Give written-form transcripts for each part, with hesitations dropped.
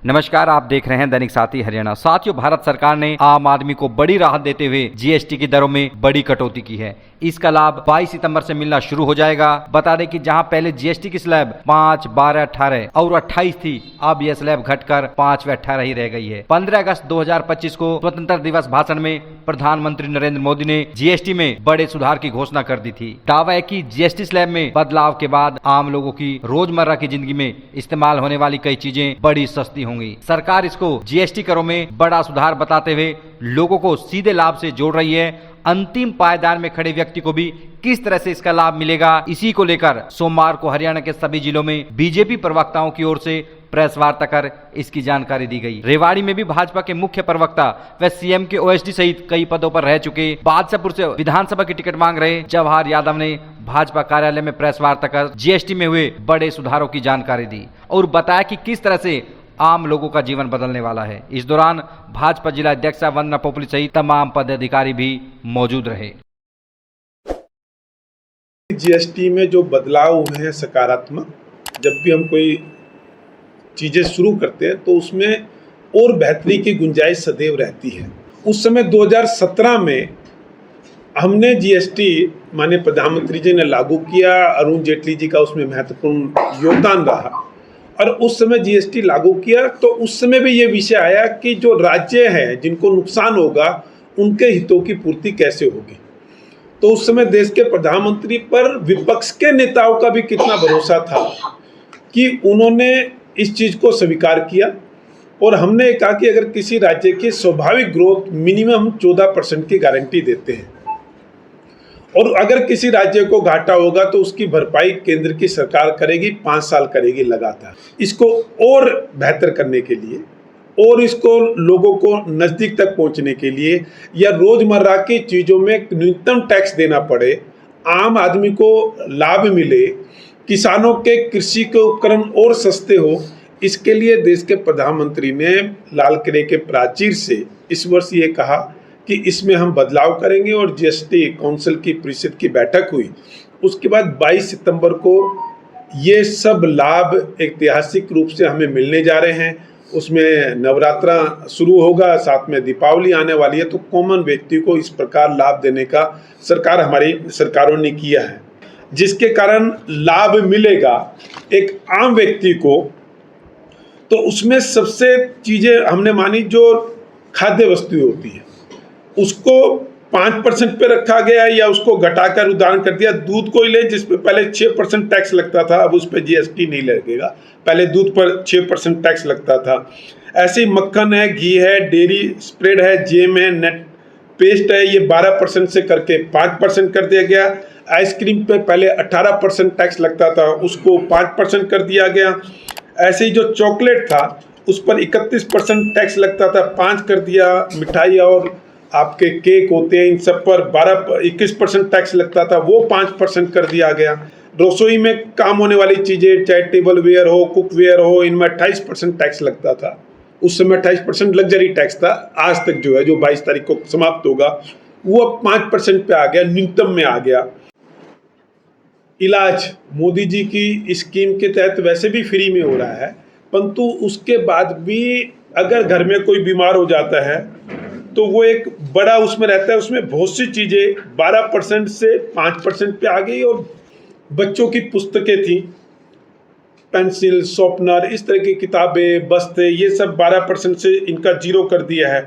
नमस्कार, आप देख रहे हैं दैनिक साथी हरियाणा। साथियों, भारत सरकार ने आम आदमी को बड़ी राहत देते हुए जीएसटी की दरों में बड़ी कटौती की है। इसका लाभ 22 सितंबर से मिलना शुरू हो जाएगा। बता दें कि जहां पहले जीएसटी की स्लैब 5, 12, 18 और 28 थी, अब यह स्लैब घटकर 5 व 18 ही रह गई है। 15 अगस्त 2025 को स्वतंत्रता दिवस भाषण में प्रधानमंत्री नरेंद्र मोदी ने जीएसटी में बड़े सुधार की घोषणा कर दी थी। दावा है कि जीएसटी स्लैब में बदलाव के बाद आम लोगों की रोजमर्रा की जिंदगी में इस्तेमाल होने वाली कई चीजें बड़ी सस्ती होंगी। सरकार इसको जीएसटी करों में बड़ा सुधार बताते हुए लोगों को सीधे लाभ से जोड़ रही है। अंतिम पायदान में खड़े व्यक्ति को भी किस तरह से इसका लाभ मिलेगा, इसी को लेकर सोमवार को हरियाणा के सभी जिलों में बीजेपी प्रवक्ताओं की ओर से प्रेस वार्ता कर इसकी जानकारी दी गई। रेवाड़ी में भी भाजपा के मुख्य प्रवक्ता व सीएम के ओएसडी सहित कई पदों पर रह चुके बादशाहपुर से विधानसभा की टिकट मांग रहे जवाहर यादव ने भाजपा कार्यालय में प्रेस वार्ता कर जीएसटी में हुए बड़े सुधारों की जानकारी दी और बताया कि किस तरह से आम लोगों का जीवन बदलने वाला है। इस दौरान भाजपा जिला अध्यक्ष वंदना पोपली सहित तमाम पदाधिकारी भी मौजूद रहे। जीएसटी में जो बदलाव हुए हैं सकारात्मक, जब भी हम कोई चीजें शुरू करते हैं तो उसमें और बेहतरी की गुंजाइश सदैव रहती है। उस समय 2017 में हमने जीएसटी माननीय प्रधानमंत्री जी ने लागू किया। अरुण जेटली जी का उसमें महत्वपूर्ण योगदान रहा और उस समय जीएसटी लागू किया तो उस समय भी ये विषय आया कि जो राज्य हैं जिनको नुकसान होगा उनके हितों की पूर्ति कैसे होगी। तो उस समय देश के प्रधानमंत्री पर विपक्ष के नेताओं का भी कितना भरोसा था कि उन्होंने इस चीज को स्वीकार किया और हमने कहा कि अगर किसी राज्य की स्वाभाविक ग्रोथ मिनिमम 14% की गारंटी देते हैं और अगर किसी राज्य को घाटा होगा तो उसकी भरपाई केंद्र की सरकार करेगी, 5 साल करेगी लगातार। इसको और बेहतर करने के लिए और इसको लोगों को नज़दीक तक पहुंचने के लिए या रोजमर्रा की चीज़ों में न्यूनतम टैक्स देना पड़े, आम आदमी को लाभ मिले, किसानों के कृषि के उपकरण और सस्ते हो, इसके लिए देश के प्रधानमंत्री ने लाल किले के प्राचीर से इस वर्ष ये कहा कि इसमें हम बदलाव करेंगे और जीएसटी काउंसिल की परिषद की बैठक हुई। उसके बाद 22 सितंबर को ये सब लाभ ऐतिहासिक रूप से हमें मिलने जा रहे हैं। उसमें नवरात्रा शुरू होगा, साथ में दीपावली आने वाली है, तो कॉमन व्यक्ति को इस प्रकार लाभ देने का हमारी सरकारों ने किया है, जिसके कारण लाभ मिलेगा एक आम व्यक्ति को। तो उसमें सबसे चीज़ें हमने मानी जो खाद्य वस्तुएं होती है उसको 5% पे रखा गया या उसको घटाकर उदाहरण कर दिया, दूध को ही ले जिस पे पहले 6% टैक्स लगता था, अब उस पर जीएसटी नहीं लगेगा। पहले दूध पर 6% टैक्स लगता था। ऐसे ही मक्खन है, घी है, डेयरी स्प्रेड है, जेम है, नेट पेस्ट है, ये 12% से करके 5% कर दिया गया। आइसक्रीम पे पहले 18% टैक्स लगता था, उसको 5% कर दिया गया। ऐसे ही जो चॉकलेट था उस पर 31% टैक्स लगता था, 5 कर दिया। मिठाई और आपके केक होते हैं इन सब पर 21% टैक्स लगता था, वो 5% कर दिया गया। रसोई में काम होने वाली चीज़ें चाहे टेबल वेयर हो, कुक वेयर हो, इनमें 28% टैक्स लगता था। उस समय 28% लग्जरी टैक्स था। आज तक जो है, जो 22 तारीख को समाप्त होगा, वो अब 5% पे आ गया, न्यूनतम में आ गया। इलाज मोदी जी की स्कीम के तहत वैसे भी फ्री में हो रहा है, परंतु उसके बाद भी अगर घर में कोई बीमार हो जाता है तो वो एक बड़ा उसमें रहता है। उसमें बहुत सी चीज़ें 12% से 5% पे आ गई और बच्चों की पुस्तकें थी, पेंसिल, शॉर्पनर, इस तरह की किताबें, बस्ते, ये सब 12% से इनका 0 कर दिया है।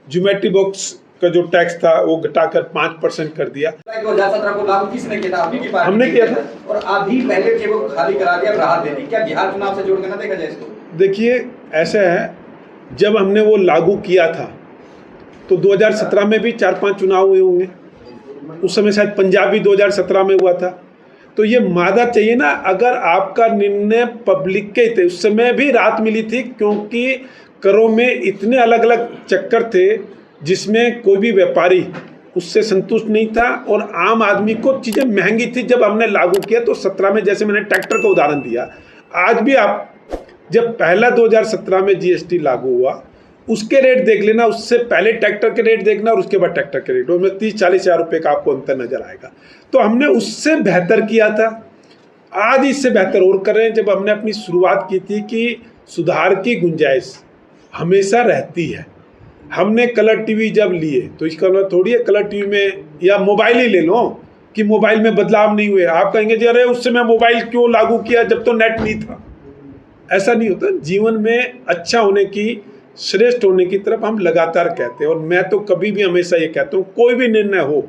ज्योमेट्री बॉक्स का जो टैक्स था वो घटाकर 5% कर दिया। 2017 को लागू किसने किया था? आपकी की पार्टी हमने किया था और अभी पहले के वो खाली करा दिया, राहत दे दी। क्या बिहार चुनाव से जोड़ के ना देखा जाए इसको? देखिए, ऐसा है, जब हमने वो लागू किया था तो 2017 में भी 4-5 चुनाव हुए होंगे। उस समय शायद पंजाब भी 2017 में हुआ था। तो ये मादा चाहिए ना, अगर आपका निर्णय पब्लिक के थे, उस समय भी राहत मिली थी क्योंकि करों में इतने अलग अलग चक्कर थे जिसमें कोई भी व्यापारी उससे संतुष्ट नहीं था और आम आदमी को चीज़ें महंगी थी। जब हमने लागू किया तो 17 में, जैसे मैंने ट्रैक्टर का उदाहरण दिया, आज भी आप जब पहला 2017 में जीएसटी लागू हुआ उसके रेट देख लेना, उससे पहले ट्रैक्टर के रेट देखना और उसके बाद ट्रैक्टर के रेट, उसमें 30-40 हज़ार रुपये का आपको अंतर नजर आएगा। तो हमने उससे बेहतर किया था, आज इससे बेहतर और कर रहे हैं। जब हमने अपनी शुरुआत की थी कि सुधार की गुंजाइश हमेशा रहती है। हमने कलर टीवी जब लिए तो इसका मतलब थोड़ी है कलर टीवी में, या मोबाइल ही ले लो कि मोबाइल में बदलाव नहीं हुए। आप कहेंगे जी अरे उस समय मोबाइल क्यों लागू किया जब तो नेट नहीं था। ऐसा नहीं होता। जीवन में अच्छा होने की, श्रेष्ठ होने की तरफ हम लगातार कहते हैं। और मैं तो कभी भी हमेशा ये कहता हूँ, कोई भी निर्णय हो,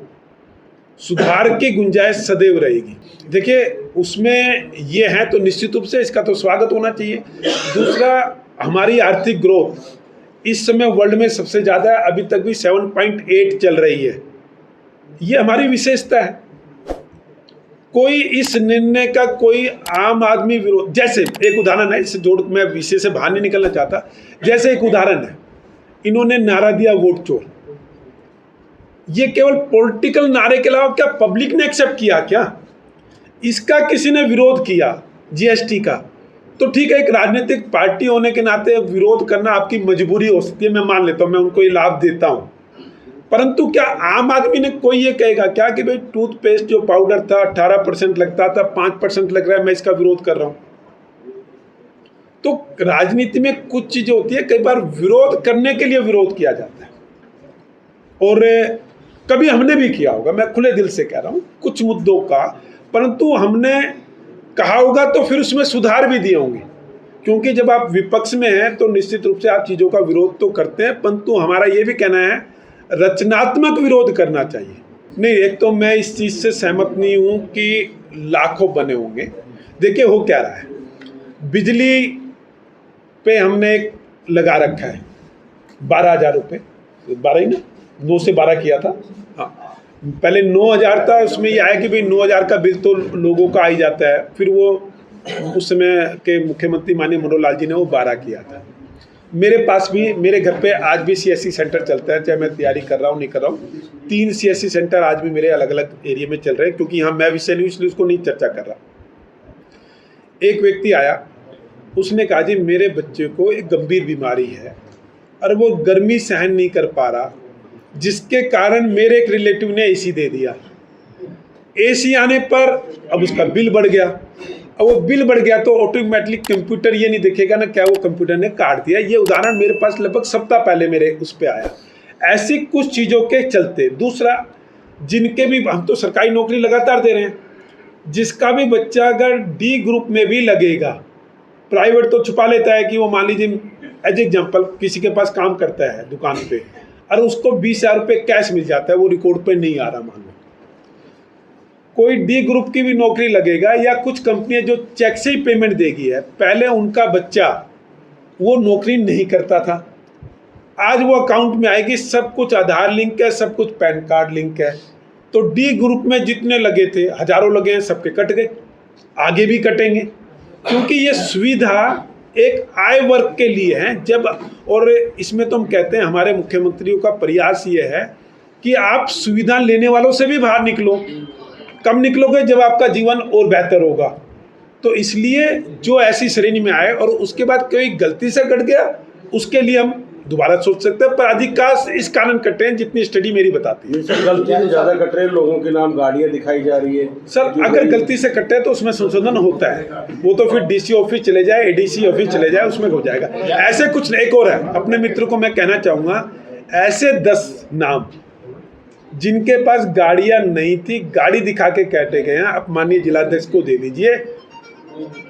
सुधार की गुंजाइश सदैव रहेगी। देखिए उसमें ये है तो निश्चित रूप से इसका तो स्वागत होना चाहिए। दूसरा, हमारी आर्थिक ग्रोथ इस समय वर्ल्ड में सबसे ज़्यादा है, अभी तक भी 7.8 चल रही है। ये हमारी विशेषता है। कोई इस निर्णय का कोई आम आदमी विरोध, जैसे एक उदाहरण है, इससे जोड़, मैं विषय से बाहर नहीं निकलना चाहता। जैसे एक उदाहरण है, इन्होंने नारा दिया वोट चोर। ये केवल पॉलिटिकल नारे के अलावा क्या पब्लिक ने एक्सेप्ट किया क्या? इसका किसी ने विरोध किया जीएसटी का, तो ठीक है, एक राजनीतिक पार्टी होने के नाते विरोध करना आपकी मजबूरी हो सकती है, मैं मान लेता हूँ, मैं उनको ये लाभ देता हूँ। परंतु क्या आम आदमी ने कोई ये कहेगा क्या कि भाई टूथपेस्ट जो पाउडर था 18% लगता था, 5% लग रहा है, मैं इसका विरोध कर रहा हूँ? तो राजनीति में कुछ चीजें होती है, कई बार विरोध करने के लिए विरोध किया जाता है, और कभी हमने भी किया होगा, मैं खुले दिल से कह रहा हूँ, कुछ मुद्दों का, परंतु हमने कहा होगा तो फिर उसमें सुधार भी दिए होंगे। क्योंकि जब आप विपक्ष में हैं तो निश्चित रूप से आप चीज़ों का विरोध तो करते हैं, परंतु हमारा ये भी कहना है रचनात्मक विरोध करना चाहिए। नहीं, एक तो मैं इस चीज़ से सहमत नहीं हूँ कि लाखों बने होंगे। देखिए हो क्या रहा है, बिजली पे हमने एक लगा रखा है 12,000 रुपये, 12 ही ना, 9 से 12 किया था। हाँ, पहले 9,000 था, उसमें ये आया कि भाई 9,000 का बिल तो लोगों का आ ही जाता है। फिर वो उस समय के मुख्यमंत्री माननीय मनोहर लाल जी ने वो 12 किया था। मेरे पास भी, मेरे घर पे आज भी CSC सेंटर चलता है, चाहे मैं तैयारी कर रहा हूँ नहीं कर रहा हूँ। 3 CSC सेंटर आज भी मेरे अलग अलग एरिया में चल रहे हैं, क्योंकि यहाँ मैं विषय नहीं इसलिए उसको नहीं चर्चा कर रहा। एक व्यक्ति आया, उसने कहा जी मेरे बच्चे को एक गंभीर बीमारी है और वो गर्मी सहन नहीं कर पा रहा, जिसके कारण मेरे एक रिलेटिव ने AC दे दिया। AC आने पर अब उसका बिल बढ़ गया। अब वो बिल बढ़ गया तो ऑटोमेटिकली कंप्यूटर ये नहीं देखेगा ना क्या वो कंप्यूटर ने काट दिया। ये उदाहरण मेरे पास लगभग सप्ताह पहले मेरे उस पर आया। ऐसी कुछ चीज़ों के चलते। दूसरा, जिनके भी, हम तो सरकारी नौकरी लगातार दे रहे हैं, जिसका भी बच्चा अगर D ग्रुप में भी लगेगा, प्राइवेट तो छुपा लेता है कि वो मान लीजिए एज एग्जाम्पल किसी के पास काम करता है दुकान पे और उसको 20,000 रुपये कैश मिल जाता है, वो रिकॉर्ड पे नहीं आ रहा, मान लो कोई D ग्रुप की भी नौकरी लगेगा, या कुछ कंपनियां जो चेक से ही पेमेंट देगी है, पहले उनका बच्चा वो नौकरी नहीं करता था, आज वो अकाउंट में आएगी, सब कुछ आधार लिंक है, सब कुछ पैन कार्ड लिंक है। तो D ग्रुप में जितने लगे थे, हजारों लगे हैं, सबके कट गए, आगे भी कटेंगे, क्योंकि ये सुविधा एक आय वर्ग के लिए है। जब, और इसमें तो हम कहते हैं हमारे मुख्यमंत्रियों का प्रयास ये है कि आप सुविधा लेने वालों से भी बाहर निकलो। कम निकलोगे जब आपका जीवन और बेहतर होगा। तो इसलिए जो ऐसी श्रेणी में आए और उसके बाद कोई गलती से कट गया, उसके लिए हम दोबारा सोच सकते हैं, पर अधिकांश इस कारण कटे हैं जितनी स्टडी मेरी बताती है। सर गलती से ज़्यादा कट रहे हैं, लोगों के नाम गाड़ियाँ दिखाई जा रही है। सर अगर गलती से कटे तो उसमें संशोधन होता है, वो तो फिर DC ऑफिस चले जाए, ADC ऑफिस चले जाए, उसमें हो जाएगा। ऐसे कुछ एक और है, अपने मित्र को मैं कहना चाहूँगा, ऐसे 10 नाम जिनके पास गाड़ियां नहीं थी, गाड़ी दिखा के काटे गए हैं, आप माननीय जिलाध्यक्ष को दे दीजिए,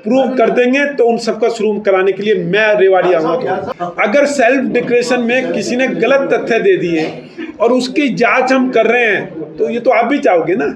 प्रूव कर देंगे तो उन सबका शुरू कराने के लिए मैं रेवाड़ी आऊंगा। अगर सेल्फ डिक्लेरेशन में किसी ने गलत तथ्य दे दिए और उसकी जांच हम कर रहे हैं, तो ये तो आप भी चाहोगे ना।